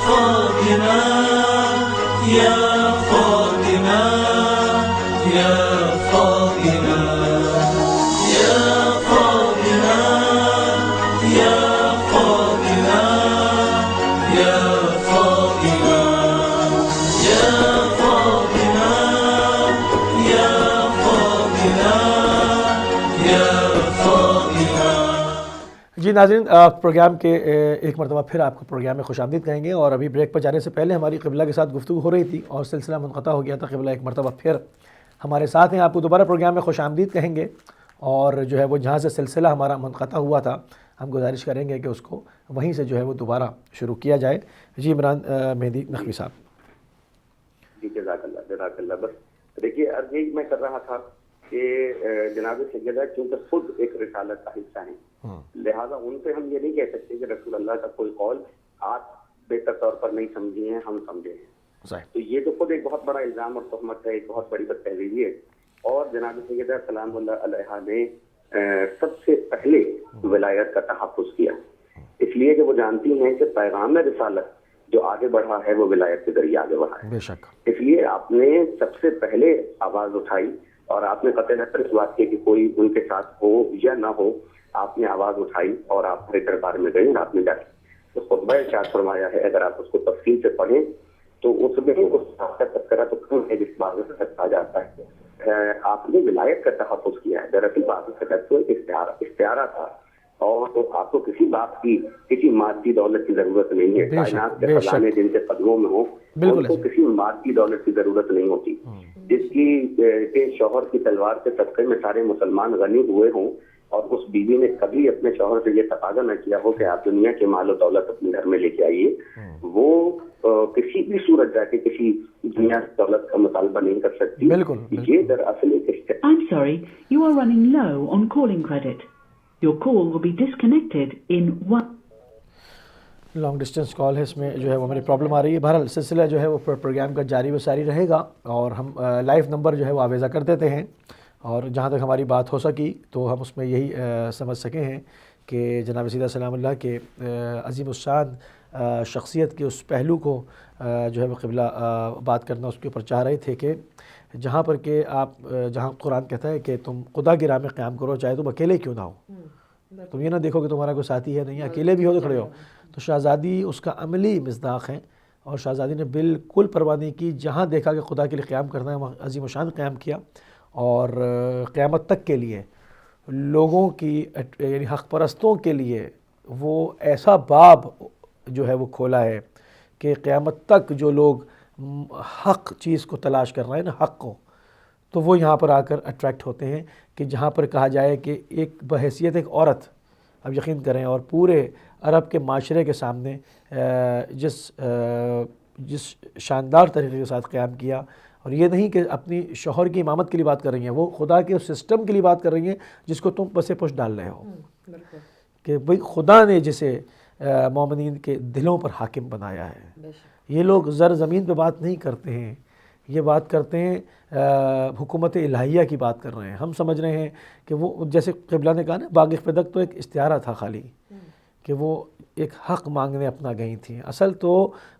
فاطمة يا فاطمة يا فاطمة يا فاطمة يا فاطمة يا فاطمة يا فاطمة يا فاطمة يا فاطمة. جی ناظرین، پروگرام کے ایک مرتبہ پھر آپ کو پروگرام میں خوش آمدید کہیں گے. اور ابھی بریک پر جانے سے پہلے ہماری قبلہ کے ساتھ گفتگو ہو رہی تھی اور سلسلہ منقطع ہو گیا تھا. قبلہ ایک مرتبہ پھر ہمارے ساتھ ہیں، آپ کو دوبارہ پروگرام میں خوش آمدید کہیں گے. اور جو ہے وہ جہاں سے سلسلہ ہمارا منقطع ہوا تھا ہم گزارش کریں گے کہ اس کو وہیں سے جو ہے وہ دوبارہ شروع کیا جائے. جی عمران مہدی نقوی صاحب. جی جزاک اللہ. بس دیکھیے عرض یہی میں کر رہا تھا کہ جناب سیدہ چونکہ خود ایک رسالت کا حصہ ہیں، لہٰذا ان سے ہم یہ نہیں کہہ سکتے کہ رسول اللہ کا کوئی قول آپ بہتر طور پر نہیں سمجھے ہیں، ہم سمجھے ہیں. تو یہ تو خود ایک بہت بڑا الزام اور تہمت ہے، ایک بہت بڑی بد تہذیبی ہے. اور جناب سیدہ سلام اللہ علیہ نے سب سے پہلے ولایت کا تحفظ کیا، اس لیے کہ وہ جانتی ہیں کہ پیغام رسالت جو آگے بڑھا ہے وہ ولایت کے ذریعے آگے بڑھا ہے. بے شک. اس لیے آپ نے سب سے پہلے آواز اٹھائی اور آپ نے قطع نظر اس بات کی کہ کوئی ان کے ساتھ ہو یا نہ ہو، آپ نے آواز اٹھائی اور آپ ہر دربار میں گئے. آپ نے جا کے اس خطبہ ارشاد فرمایا ہے، اگر آپ اس کو تفصیل سے پڑھیں تو اس میں تذکرہ تو کم ہے جس بات سے آ جاتا ہے. آپ نے ولایت کا تحفظ کیا ہے. دراصل بات تو استعارہ تھا اور آپ کو کسی بات کی کسی مادی دولت کی ضرورت نہیں ہے. کائنات کے خزانے جن کے قدموں میں ہوں ان کو کسی مادی دولت کی ضرورت نہیں ہوتی. جس کی شوہر کی تلوار کے صدقے میں سارے مسلمان غنی ہوئے ہوں اور اس بیوی نے کبھی اپنے شوہر سے یہ تقاضا نہ کیا ہو کہ آپ دنیا کے مال و دولت اپنے گھر میں لے کے آئیے، وہ کسی بھی صورت جا کے کسی دنیا کی دولت کا مطالبہ نہیں کر سکتی. یہ دراصل I'm sorry, you are running low on calling credit. Your call will be disconnected in one. Long distance call ہے، اس میں جو ہے وہ ہماری پرابلم آ رہی ہے. بہرحال سلسلہ جو ہے وہ پروگرام کا جاری و ساری رہے گا اور ہم لائیو نمبر جو ہے وہ آویزہ کر دیتے ہیں اور جہاں تک ہماری بات ہو سکی تو ہم اس میں یہی سمجھ سکے ہیں کہ جناب سیدہ سلام اللہ کے عظیم الشان شخصیت کے اس پہلو کو جو ہے وہ قبلہ بات کرنا اس کے اوپر چاہ رہے تھے کہ جہاں پر کہ آپ جہاں قرآن کہتا ہے کہ تم خدا کی راہ میں قیام کرو چاہے تم اکیلے کیوں نہ ہو. تم یہ نہ دیکھو کہ تمہارا کوئی ساتھی ہے نہیں، اکیلے بھی ہو تو کھڑے ہو. تو شہزادی اس کا عملی مصداق ہے اور شہزادی نے بالکل پرواہ نہیں کی. جہاں دیکھا کہ خدا کے لیے قیام کرنا ہے وہاں عظیم الشان قیام کیا اور قیامت تک کے لیے لوگوں کی یعنی حق پرستوں کے لیے وہ ایسا باب جو ہے وہ کھولا ہے کہ قیامت تک جو لوگ حق چیز کو تلاش کر رہے ہیں نا، حق کو، تو وہ یہاں پر آ کر اٹریکٹ ہوتے ہیں. کہ جہاں پر کہا جائے کہ ایک بحیثیت ایک عورت، اب یقین کریں، اور پورے عرب کے معاشرے کے سامنے جس شاندار طریقے کے ساتھ قیام کیا، اور یہ نہیں کہ اپنی شوہر کی امامت کے لیے بات کر رہی ہیں، وہ خدا کے اس سسٹم کے لیے بات کر رہی ہیں جس کو تم پس پش ڈال رہے ہو. کہ بھئی خدا نے جسے مومنین کے دلوں پر حاکم بنایا ہے. یہ لوگ زر زمین پہ بات نہیں کرتے ہیں، یہ بات کرتے ہیں حکومت الہیہ کی بات کر رہے ہیں. ہم سمجھ رہے ہیں کہ وہ جیسے قبلہ نے کہا نا، باغ فدق تو ایک استعارہ تھا خالی، کہ وہ ایک حق مانگنے اپنا گئی تھیں. اصل تو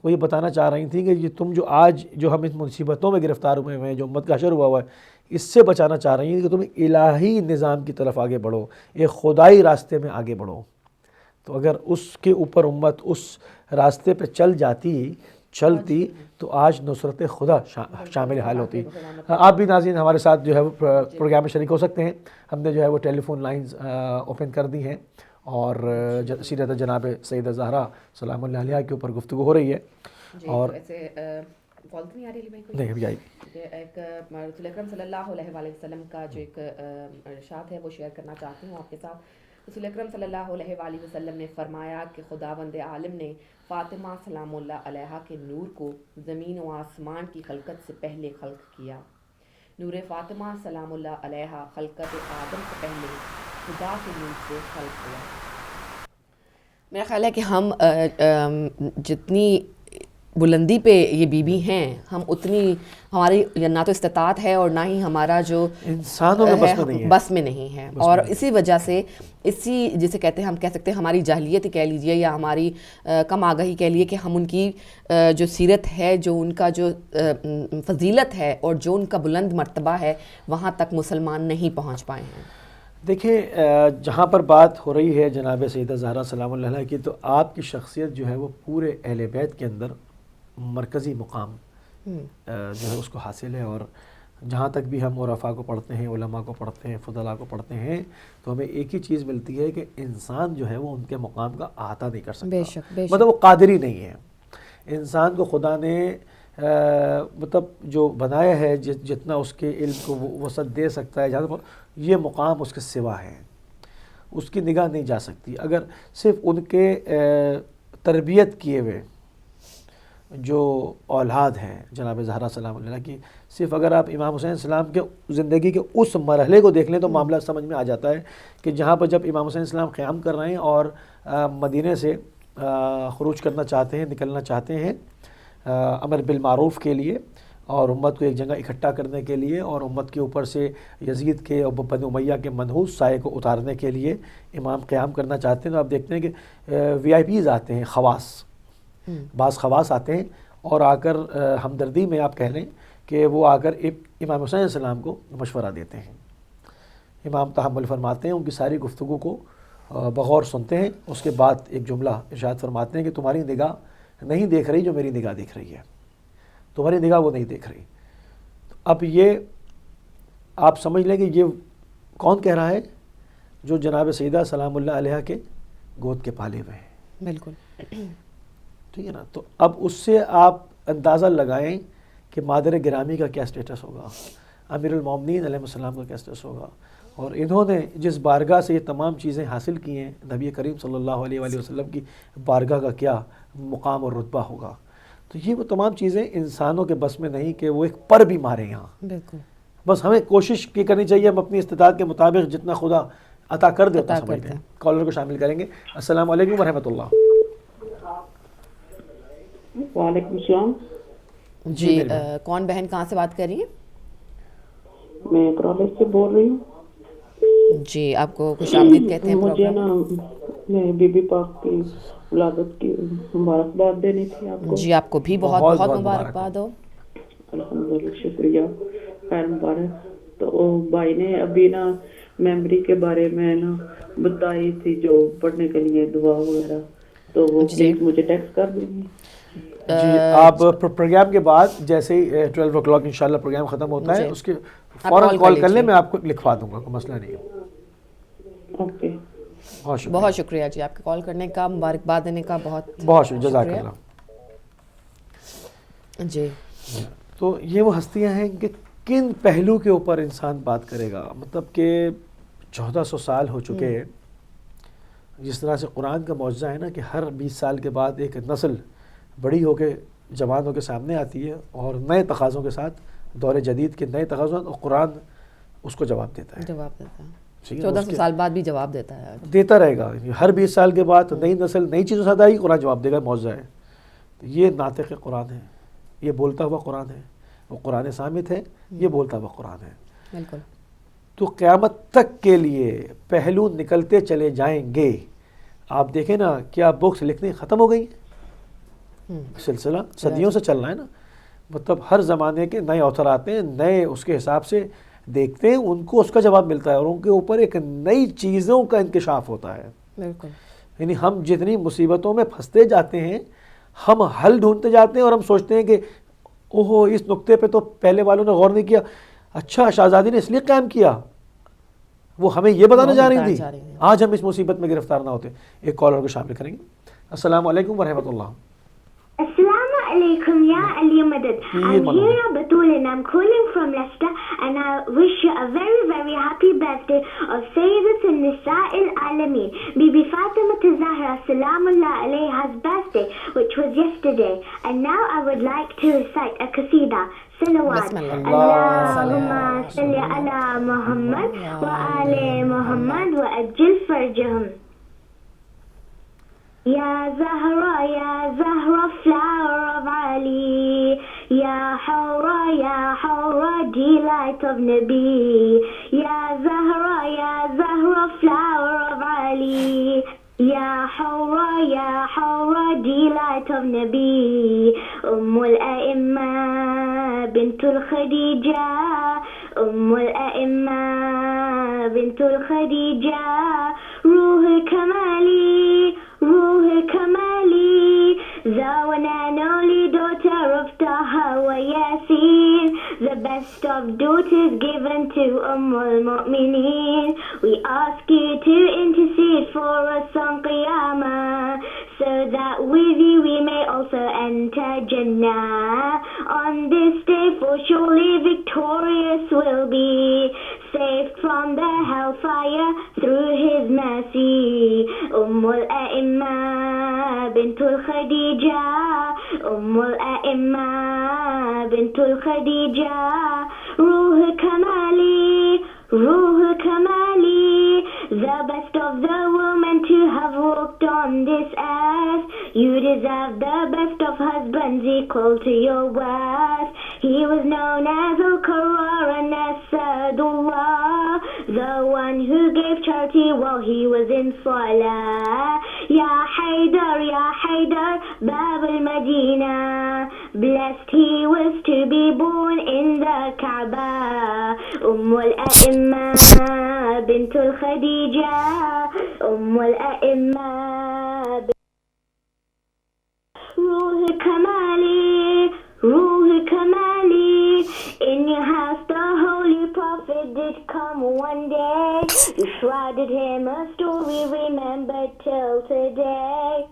وہ یہ بتانا چاہ رہی تھیں کہ یہ تم جو آج جو ہم اس مصیبتوں میں گرفتار ہوئے ہیں، جو امت کا حشر ہوا ہے، اس سے بچانا چاہ رہی ہیں کہ تم الہی نظام کی طرف آگے بڑھو، ایک خدائی راستے میں آگے بڑھو. تو اگر اس کے اوپر امت اس راستے پہ چلتی تو آج نصرت خدا شامل حال ہوتی. آپ بھی ناظرین ہمارے ساتھ جو ہے وہ پروگرام میں شریک ہو سکتے ہیں. ہم نے جو ہے وہ ٹیلی فون لائنز اوپن کر دی ہیں اور سیرت جناب سیدہ زہرا سلام اللہ علیہ کے اوپر گفتگو ہو رہی ہے. اور کال تو نہیں آ رہی بھائی؟ نہیں ابھی آئی. ایک رسول اکرم صلی اللہ علیہ وآلہ وسلم کا جو ایک ارشاد ہے وہ شیئر کرنا چاہتی ہوں آپ کے ساتھ. رسول اکرم صلی اللہ علیہ وآلہ وسلم نے فرمایا کہ خداوند عالم نے فاطمہ سلام اللہ علیہ کے نور کو زمین و آسمان کی خلقت سے پہلے خلق کیا. نور فاطمہ سلام اللہ علیہ خلقت آدم سے پہلے خدا کے نور سے خلق ہوا. میرا خیال ہے کہ ہم جتنی بلندی پہ یہ بیوی ہیں، ہم اتنی ہماری نہ تو استطاعت ہے اور نہ ہی ہمارا جو انسانوں میں بس میں نہیں ہے، بس میں نہیں ہے، اور اسی وجہ سے اسی جسے کہتے ہیں ہم کہہ سکتے ہیں ہماری جاہلیت کہہ لیجئے یا ہماری کم آگاہی کہہ لیے کہ ہم ان کی جو سیرت ہے، جو ان کا جو فضیلت ہے اور جو ان کا بلند مرتبہ ہے وہاں تک مسلمان نہیں پہنچ پائے ہیں۔ دیکھیں جہاں پر بات ہو رہی ہے جناب سیدہ زہرا سلام اللہ علیہ کی، تو آپ کی شخصیت جو ہے وہ پورے اہل بیت کے اندر مرکزی مقام جو ہے اس کو حاصل ہے، اور جہاں تک بھی ہم عرفاء کو پڑھتے ہیں، علماء کو پڑھتے ہیں، فضلاء کو پڑھتے ہیں، تو ہمیں ایک ہی چیز ملتی ہے کہ انسان جو ہے وہ ان کے مقام کا احاطہ نہیں کر سکتا، بے شک بے شک، مطلب وہ قادر ہی نہیں ہے۔ انسان کو خدا نے مطلب جو بنایا ہے، جتنا اس کے علم کو وسعت دے سکتا ہے، جہاں یہ مقام اس کے سوا ہے، اس کی نگاہ نہیں جا سکتی۔ اگر صرف ان کے تربیت کیے ہوئے جو اولاد ہیں جناب زہرا سلام اللہ کی، صرف اگر آپ امام حسین السلام کے زندگی کے اس مرحلے کو دیکھ لیں تو معاملہ سمجھ میں آ جاتا ہے کہ جہاں پر جب امام حسین السلام قیام کر رہے ہیں اور مدینے سے خروج کرنا چاہتے ہیں، نکلنا چاہتے ہیں امر بالمعروف کے لیے اور امت کو ایک جگہ اکٹھا کرنے کے لیے، اور امت کے اوپر سے یزید کے اور بنو امیہ کے منحوس سائے کو اتارنے کے لیے امام قیام کرنا چاہتے ہیں، تو آپ دیکھتے ہیں کہ وی آئی پیز آتے ہیں، خواص، بعض خواص آتے ہیں اور آ کر ہمدردی میں آپ کہہ لیں کہ وہ آ کر امام حسین السلام کو مشورہ دیتے ہیں۔ امام تحمل فرماتے ہیں، ان کی ساری گفتگو کو بغور سنتے ہیں، اس کے بعد ایک جملہ ارشاد فرماتے ہیں کہ تمہاری نگاہ نہیں دیکھ رہی جو میری نگاہ دیکھ رہی ہے، تمہاری نگاہ وہ نہیں دیکھ رہی۔ اب یہ آپ سمجھ لیں کہ یہ کون کہہ رہا ہے؟ جو جناب سیدہ سلام اللہ علیہ کے گود کے پالے ہوئے ہیں، بالکل ٹھیک ہے نا۔ تو اب اس سے آپ اندازہ لگائیں کہ مادر گرامی کا کیا سٹیٹس ہوگا، امیر المومنین علیہ السلام کا کیا سٹیٹس ہوگا، اور انہوں نے جس بارگاہ سے یہ تمام چیزیں حاصل کی ہیں، نبی کریم صلی اللہ علیہ وآلہ وسلم کی بارگاہ کا کیا مقام اور رتبہ ہوگا۔ تو یہ وہ تمام چیزیں انسانوں کے بس میں نہیں کہ وہ ایک پر بھی مارے یہاں، بالکل، بس ہمیں کوشش کی کرنی چاہیے ہم اپنی استطاعت کے مطابق جتنا خدا عطا کر دے اتنا سمجھتے ہیں۔ کالر کو شامل کریں گے۔ السلام علیکم ورحمۃ اللہ۔ وعلیکم السلام جی کون بہن کہاں سے بات کر رہی ہیں؟ میں کالج سے بول رہی ہوں۔ جی آپ کو خوش آمدید کہتے ہیں مجھے پروگرام۔ نا میں بی بی پاک کی ولادت کی مبارکباد دینی تھی آپ کو۔ جی آپ کو بھی بہت بہت مبارکباد ہو۔ الحمدللہ، شکریہ، خیر مبارک۔ تو بھائی نے ابھی نا میموری کے بارے میں نا بتائی تھی جو پڑھنے کے لیے دعا وغیرہ، تو وہ پلیز مجھے ٹیکسٹ کر دیں گے۔ جی آپ پروگرام کے بعد جیسے ہی 12 o'clock انشاءاللہ پروگرام ختم ہوتا ہے اس کے فوراً کال کر لیں، میں آپ کو لکھوا دوں گا، کوئی مسئلہ نہیں ہے۔ اوکے، بہت شکریہ جی آپ کے کال کرنے کا، مبارکباد دینے کا، بہت شکریہ، جزاک اللہ۔ جی تو یہ وہ ہستیاں ہیں کہ کن پہلو کے اوپر انسان بات کرے گا، مطلب کہ 1400 سال ہو چکے ہیں، جس طرح سے قرآن کا معجزہ ہے نا کہ ہر 20 سال کے بعد ایک نسل بڑی ہو کے جوان ہو کے سامنے آتی ہے اور نئے تقاضوں کے ساتھ، دور جدید کے نئے تقاضوں، اور قرآن اس کو جواب دیتا ہے، جواب دیتا ہے، 1400 سال بعد بھی جواب دیتا ہے، دیتا رہے گا۔ ہر 20 سال کے بعد نئی نسل نئی چیزوں سے آئے گی، قرآن جواب دے گا، معجزہ ہے۔ یہ ناطق قرآن ہے، یہ بولتا ہوا قرآن ہے، وہ قرآن صامت ہے، یہ بولتا ہوا قرآن ہے۔ بالکل۔ تو قیامت تک کے لیے پہلو نکلتے چلے جائیں گے۔ آپ دیکھیں نا کیا بکس لکھنی ختم ہو گئی، سلسلہ صدیوں سے چل رہا ہے نا، مطلب ہر زمانے کے نئے آتھر آتے ہیں، نئے اس کے حساب سے دیکھتے ہیں، ان کو اس کا جواب ملتا ہے اور ان کے اوپر ایک نئی چیزوں کا انکشاف ہوتا ہے۔ بالکل، یعنی ہم جتنی مصیبتوں میں پھنستے جاتے ہیں، ہم حل ڈھونڈتے جاتے ہیں اور ہم سوچتے ہیں کہ اوہو اس نقطے پہ تو پہلے والوں نے غور نہیں کیا، اچھا شہزادی نے اس لیے قیام کیا، وہ ہمیں یہ بتانا جا رہی تھی، آج ہم اس مصیبت میں گرفتار نہ ہوتے۔ ایک کالر کو شامل کریں گے۔ السلام علیکم ورحمۃ اللہ۔ Assalamu alaikum, Ya Ali Madad. I'm Hira Batul and I'm calling from Leicester, and I wish you a very, very happy birthday of Sayyidat Nisa al-Alameen, Bibi Fatima Zahra Salamullah alayha's birthday, which was yesterday. And now I would like to recite a qasida. Salawat. Allahumma salli ala Muhammad wa ali Muhammad wa ajil farjahum. Ya Zahra, flower of Ya Hawra, delight of Nabi. Ya Zahra, flower of Ali. Ya Hawra, delight of Nabi. Ummul A'imma, bintul Khadija. Ummul A'imma, bintul Khadija. Ruh Kamali, the one and only daughter of Taha wa Yasin, the best of daughters given to Ummul Mu'mineen. We ask you to intercede for us on Qiyamah, so that with you we may also enter Jannah. On this day, for surely victorious will be, saved from the hellfire through his mercy. Ummul A'imma, bintul Khadija. Ummul A'imma, bintul Khadija. Ruh Kamali, the best of the women to have walked on this earth. You deserve the best of husbands equal to your worth. He was known as Al-Qarrar and Asadullah, the one who gave charity while he was in Salah. Ya Haydar, Bab al-Madina, blessed he was to be born in the Kaaba. Ummul A'imma, bintul Khadija. Ummul A'imma, Ruh Kamali, in your house the Holy Prophet did come one day. You shrouded him, a story remembered till today.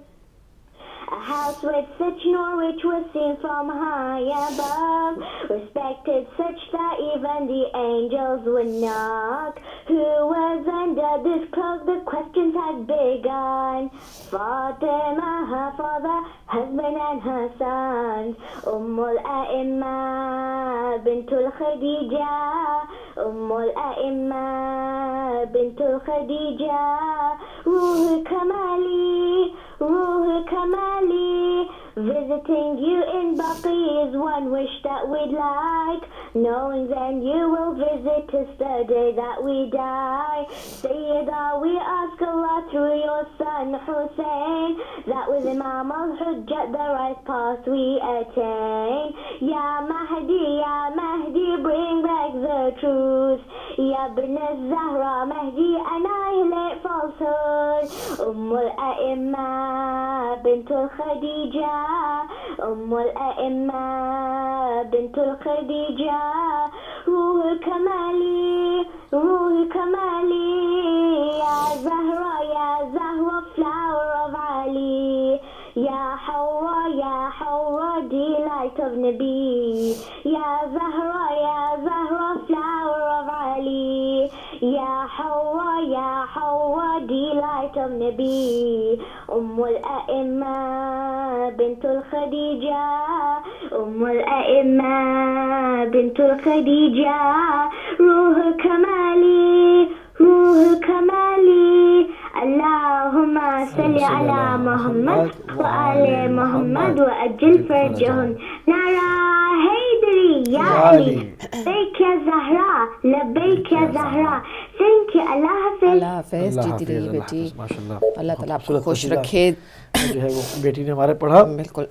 A house with such nur which was seen from high above, respected such that even the angels would knock. Who was under this cloak? The questions had begun. Fatima, her father, husband and her sons. Ummul A'imma, bintul Khadija. Ummul A'imma, bintul Khadija. Ruh Kamali, visiting you in Baqi is one wish that we'd like, knowing then you will visit us the day that we die. Sayyida, we ask Allah through your son Hussein, that with Imam al-Hujjat the right path we attain. Ya Mahdi, bring back the truth. Ya Ibn al-Zahra, Mahdi, annihilate falsehood. Ummul A'imma, bintul Khadija. Ummul A'imma, bintul Khadija. Ruh Kamali, Ya Zahra, flower of Ali. Ya Hawra, delight of Nabi. Ya Zahra, flower of Ali. Ya Hawra, delight of Nabi. Ummul A'imma, bintul Khadija. Ummul A'imma, bintul Khadija. Ruh Kamali, Allahumma salli ala Muhammad wa ali Muhammad wa ajil farjahun. Nara Haydari, Ya Ali, labbaik ya Zahra, labbaik ya Zahra. Thank you, Allah Hafiz. اللہ حافظ. جیتی رہیے بیٹی, اللہ تعالیٰ آپ کو خوش رکھے. جو ہے وہ بیٹی نے ہمارے پڑھا. بالکل,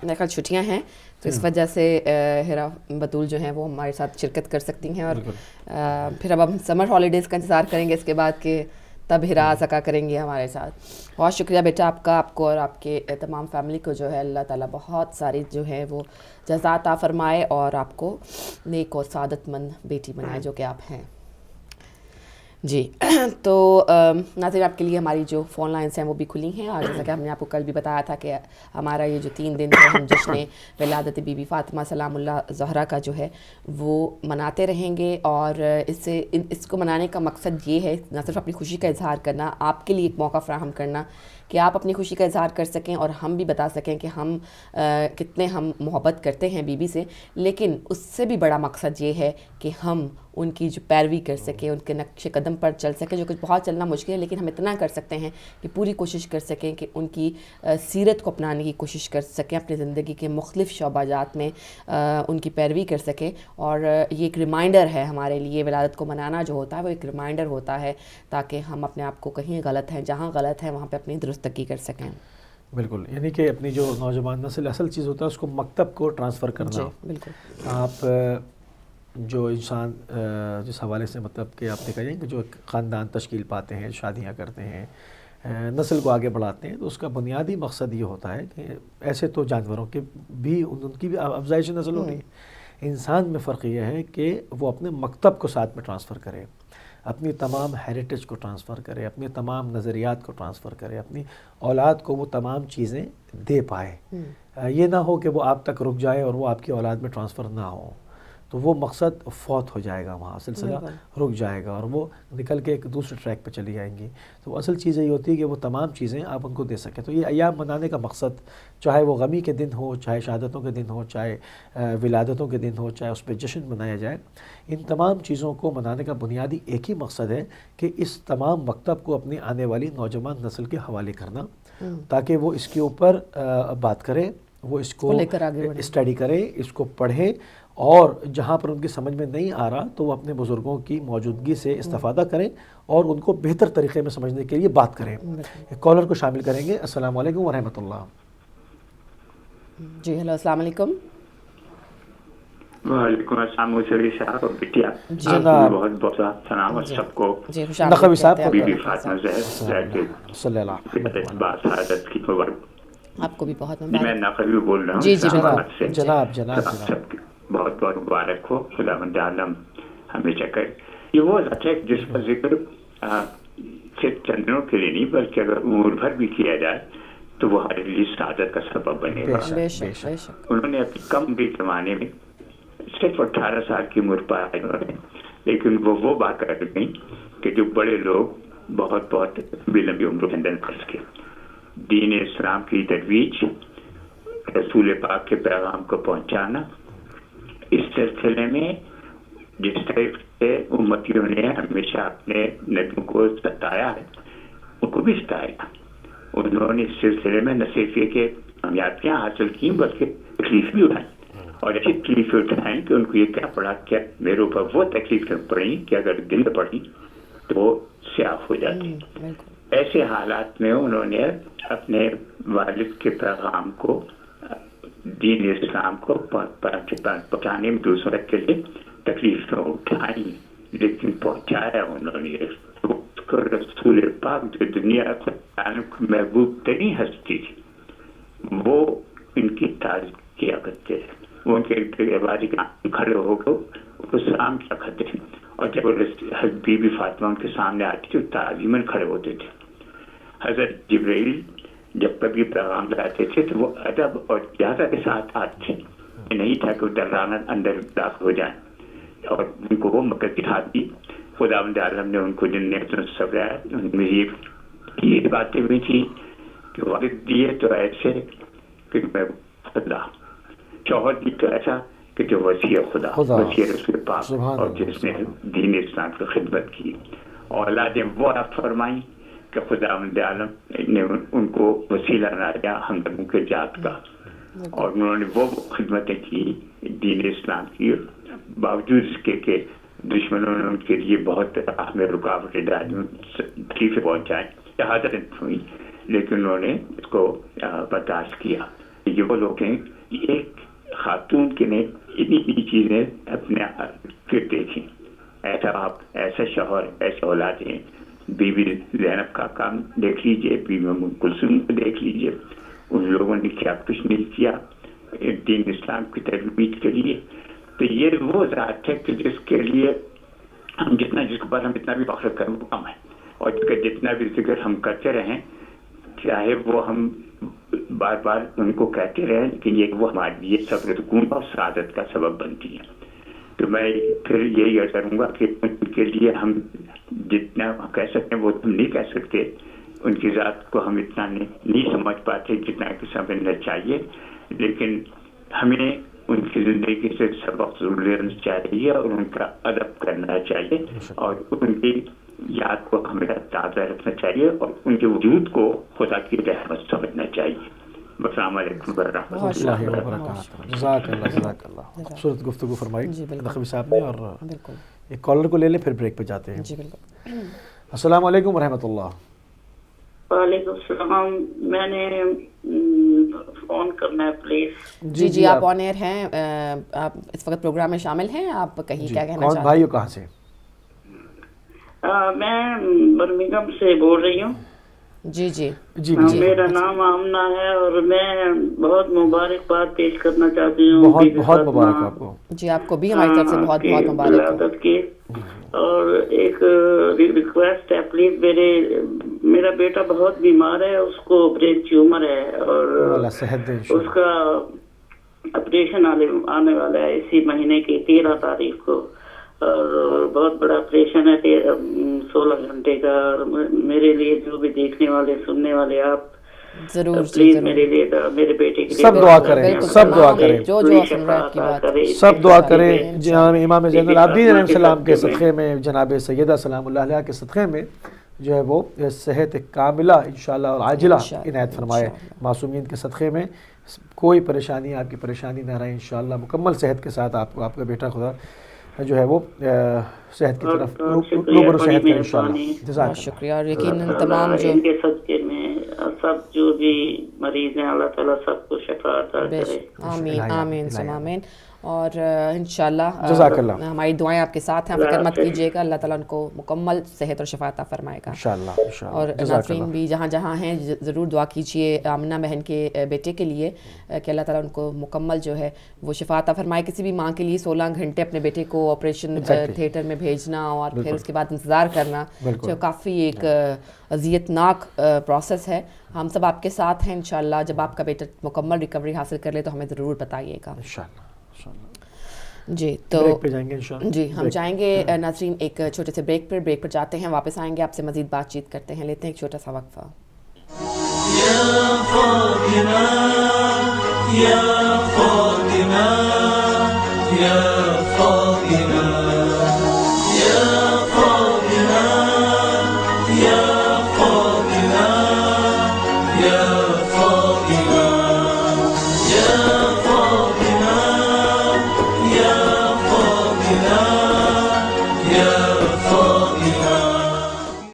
میرے خیال چھٹیاں ہیں تو اس وجہ سے ہیرا بطول جو ہیں وہ ہمارے ساتھ شرکت کر سکتی ہیں, اور پھر اب ہم سمر ہالیڈیز کا انتظار کریں گے اس کے بعد کہ تب ہیرا سکا کریں گے ہمارے ساتھ. بہت شکریہ بیٹا آپ کا, آپ کو اور آپ کے تمام فیملی کو جو ہے اللہ تعالیٰ بہت ساری جو ہے وہ جزا عطا فرمائے اور آپ کو نیک اور سعادت مند بیٹی بنائے جو کہ آپ ہیں. جی تو ناظرین آپ کے لیے ہماری جو فون لائنس ہیں وہ بھی کھلی ہیں, اور جیسا کہ ہم نے آپ کو کل بھی بتایا تھا کہ ہمارا یہ جو 3 دن ہے ہم جشن ولادت بی بی فاطمہ سلام اللہ زہرا کا جو ہے وہ مناتے رہیں گے, اور اس کو منانے کا مقصد یہ ہے نہ صرف اپنی خوشی کا اظہار کرنا, آپ کے لیے ایک موقع فراہم کرنا کہ آپ اپنی خوشی کا اظہار کر سکیں اور ہم بھی بتا سکیں کہ ہم کتنے ہم محبت کرتے ہیں بی بی سے. لیکن اس سے بھی بڑا مقصد یہ ہے کہ ہم ان کی جو پیروی کر سکیں, ان کے نقش قدم پر چل سکیں, جو کہ بہت چلنا مشکل ہے, لیکن ہم اتنا کر سکتے ہیں کہ پوری کوشش کر سکیں کہ ان کی سیرت کو اپنانے کی کوشش کر سکیں, اپنی زندگی کے مختلف شعبہ جات میں ان کی پیروی کر سکیں. اور یہ ایک ریمائنڈر ہے ہمارے لیے, ولادت کو منانا جو ہوتا ہے وہ ایک ریمائنڈر ہوتا ہے تاکہ ہم اپنے آپ کو کہیں غلط ہیں, جہاں غلط ہے وہاں پہ اپنی درستگی کر سکیں. بالکل, یعنی کہ اپنی جو نوجوان نسل اصل چیز ہوتا ہے اس کو مکتب کو ٹرانسفر کرنا. جی بالکل. آپ جو انسان جس حوالے سے مطلب کہ آپ دیکھا جائیں کہ جو خاندان تشکیل پاتے ہیں, شادیاں کرتے ہیں, نسل کو آگے بڑھاتے ہیں, تو اس کا بنیادی مقصد یہ ہوتا ہے کہ ایسے تو جانوروں کے بھی ان کی بھی افزائش نسل ہو رہی ہے. انسان میں فرق یہ ہے کہ وہ اپنے مکتب کو ساتھ میں ٹرانسفر کرے, اپنی تمام ہیریٹیج کو ٹرانسفر کرے, اپنے تمام نظریات کو ٹرانسفر کرے, اپنی اولاد کو وہ تمام چیزیں دے پائے. یہ نہ ہو کہ وہ آپ تک رک جائے اور وہ آپ کی اولاد میں ٹرانسفر نہ ہو, تو وہ مقصد فوت ہو جائے گا, وہاں سلسلہ رک جائے گا اور وہ نکل کے ایک دوسرے ٹریک پہ چلی جائیں گی. تو اصل چیز یہ ہوتی ہے کہ وہ تمام چیزیں آپ ان کو دے سکیں. تو یہ ایام منانے کا مقصد, چاہے وہ غمی کے دن ہو, چاہے شہادتوں کے دن ہو, چاہے ولادتوں کے دن ہو, چاہے اس پہ جشن منایا جائے, ان تمام چیزوں کو منانے کا بنیادی ایک ہی مقصد ہے کہ اس تمام مکتب کو اپنی آنے والی نوجوان نسل کے حوالے کرنا, تاکہ وہ اس کے اوپر بات کرے, وہ اس کو اسٹڈی کرے, اس کو پڑھے, اور جہاں پر ان کی سمجھ میں نہیں آ رہا تو وہ اپنے بزرگوں کی موجودگی سے استفادہ کریں اور ان کو بہتر طریقے میں سمجھنے کے لیے بات کریں. ایک کالر کو شامل کریں گے. السلام علیکم ورحمۃ اللہ. جی ہیلو, السلام علیکم. وعلیکم السلام مصری صاحب اور بٹیا, جناب بہت بہت سلام اور سب کو. جی نقوی صاحب بی بی فاطمہ زہرا صلی اللہ باسعادت کی مبارک. آپ کو بھی بہت میں مبارک. نقوی بول رہا ہوں. جی جی جناب جناب سب کی بہت بہت مبارک ہو. خداوند عالم ہمیشہ کرے. یہ وہ ذات ہے جس کا ذکر صرف چند دنوں کے لیے نہیں بلکہ اگر عمر بھر بھی کیا جائے تو وہ ہمارے لیے سعادت کا سبب بنے گا. بے شک بے شک. انہوں نے اپنی کم عمری کے زمانے میں صرف 18 سال کی عمر پائی انہوں نے, لیکن وہ بات کر گئی کہ جو بڑے لوگ بہت بہت لمبی عمر کے اندر کر سکے. دین اسلام کی ترویج, رسول پاک کے پیغام کو پہنچانا, اس سلسلے میں جس طرح سے امتیوں نے ہمیشہ اپنے نبیوں کو ستایا ہے ان کو بھی ستایا. انہوں نے اس سلسلے میں نہ صرف یہ کہ کامیابیاں حاصل کی بلکہ تکلیف بھی اٹھائیں, اور ایسی تکلیفیں اٹھائیں کہ ان کو یہ کیا پڑا کہ میرے اوپر وہ تکلیفیں پڑیں کہ اگر دل پڑی تو وہ سیاہ ہو جاتی. ایسے حالات میں انہوں نے اپنے والد کے پیغام کو, دین اسلام کو پہنچانے میں دوسروں کے لیے تکلیفیں اٹھائیں, لیکن پہنچایا انہوں نے. رسول پاک جو دنیا کو محبوب ترین ہستی تھی, وہ ان کی تعریف کیا کرتے تھے. وہ ان کے عبادی کھڑے ہو کر وہ سلام کیا کرتے تھے, اور جب بی بی فاطمہ ان کے سامنے آتی تھی تعظیماً کھڑے ہوتے تھے. حضرت جبرائیل جب کبھی پیغام لاتے تھے تو وہ ادب اور اجازت کے ساتھ آتے تھے. نہیں تھا کہ وہ ڈرانا اندر داخل ہو جائیں, اور ان کو وہ مکر دکھاتی. خداوند عالم نے ان کو جنتوں سے سجایا. ان میں یہ باتیں بھی تھی کہ والد دیے تو ایسے کہ میں خدا, شوہر دی تو ایسا کہ جو وسیع خدا, وسیع رسول پاک, اور جس نے دین اسلام کی خدمت کی. اولادیں وہ آپ فرمائیں کہ خداوند عالم نے ان کو وسیلہ بنایا ہم لوگوں کے ذات کا, اور انہوں نے وہ خدمتیں کی دین اسلام کی, باوجود اس کے کہ دشمنوں نے ان کے لیے بہت راہ میں رکاوٹیں ڈالی, تکلیفیں پہنچائیں, شہادتیں ہوئی, لیکن انہوں نے اس کو برداشت کیا. یہ وہ لوگ ہیں, ایک خاتون کے نے اتنی چیزیں اپنے پھر دیکھیں. ایسا آپ, ایسا شوہر, ایسے اولادیں. بی بی زینب کا کام دیکھ لیجئے, بی بی ام کلثوم کو دیکھ لیجئے, ان لوگوں نے کیا کچھ نہیں کیا دین اسلام کی ترویج کے لیے. تو یہ وہ ذات ہے کہ جس کے لیے ہم جتنا, جس کے بعد ہم اتنا بھی فخر کریں وہ کم ہے, اور جتنا بھی ذکر ہم کرتے رہیں, چاہے وہ ہم بار بار ان کو کہتے رہیں, لیکن یہ وہ ہمارے لیے صبر سکون اور سعادت کا سبب بنتی ہے. تو میں پھر یہی کروں گا کہ ان کے لیے ہم جتنا کہہ سکتے ہیں وہ ہم نہیں کہہ سکتے, ان کی ذات کو ہم اتنا نہیں سمجھ پاتے جتنا کہ سمجھنا چاہیے، لیکن ہمیں ان کی زندگی سے سبق ضرور لینا چاہیے اور ان کا ادب کرنا چاہیے اور ان کی یاد کو ہمیں تازہ رکھنا چاہیے اور ان کے وجود کو خدا کی رحمت سمجھنا چاہیے۔ السلام علیکم ورحمۃ اللہ وبرکاتہ۔ جزاک اللہ خوبصورت گفتگو فرمائی نقوی صاحب نے، اور ایک کالر کو لے لیں پھر بریک پہ جاتے ہیں۔ السلام علیکم ورحمۃ اللہ۔ وعلیکم السلام، میں نے فون کرنا ہے پلیز۔ جی آپ آن ایئر ہیں، آپ اس وقت پروگرام میں شامل ہیں، آپ کہیں کیا کہنا چاہتے ہیں؟ بھائی کہاں سے؟ میں برمنگھم سے بول رہی ہوں۔ جی میرا نام آمنہ ہے اور میں بہت مبارکباد پیش کرنا چاہتی ہوں۔ بہت مبارک آپ کو۔ جی آپ کو بھی ہماری طرف سے بہت بہت مبارک کی، اور ایک ریکویسٹ ہے پلیز، میرا بیٹا بہت بیمار ہے، اس کو برین ٹیومر ہے اور اس کا آپریشن آنے والا ہے اسی مہینے کی 13 تاریخ کو، اور بہت بڑا آپریشن ہے 16 گھنٹے کا، اور میرے لیے جو بھی دیکھنے والے سننے والے آپ ضرور پلیز میرے لیے میرے بیٹے کے لیے سب دعا کریں، سب دعا کریں، جو سن رہا ہے آپ کی بات، سب دعا کریں۔ جناب امام زین العابدین علیہ السلام کے صدقے میں، جناب سیدہ سلام اللہ علیہ کے صدقے میں جو ہے وہ صحت کاملہ انشاءاللہ اور عاجلہ عنایت فرمائے۔ معصومین کے صدقے میں کوئی پریشانی آپ کی پریشانی نہ رہے، انشاءاللہ مکمل صحت کے ساتھ آپ کو آپ کا بیٹا خدا جو ہے وہ صحت کی طرف روبرو صحت کا انشاءاللہ۔ جزاک شکریہ، اور یقیناً تمام جو ان کے صدقے میں سب جو بھی مریض ہیں اللہ تعالیٰ سب کو شفا عطا کرے۔ آمین آمین ثم آمین۔ اور انشاءاللہ جزاک اللہ، ہماری دعائیں آپ کے ساتھ ہیں، فکر مت کیجیے گا، اللہ تعالیٰ ان کو مکمل صحت اور شفا عطا فرمائے گا انشاءاللہ۔ اور ناظرین بھی جہاں جہاں ہیں ضرور دعا کیجیے آمنہ بہن کے بیٹے کے لیے کہ اللہ تعالیٰ ان کو مکمل جو ہے وہ شفا عطا فرمائے۔ کسی بھی ماں کے لیے 16 گھنٹے اپنے بیٹے کو آپریشن تھیٹر میں بھیجنا اور پھر اس کے بعد انتظار کرنا جو کافی ایک اذیت ناک پروسیس ہے، ہم سب آپ کے ساتھ ہیں انشاءاللہ۔ جب آپ کا بیٹا مکمل ریکوری حاصل کر لے تو ہمیں ضرور بتائیے گا انشاءاللہ۔ جی تو جی ہم جائیں گے ناظرین ایک چھوٹے سے بریک پر جاتے ہیں، واپس آئیں گے، آپ سے مزید بات چیت کرتے ہیں، لیتے ہیں ایک چھوٹا سا وقفہ۔ یا فاطمہ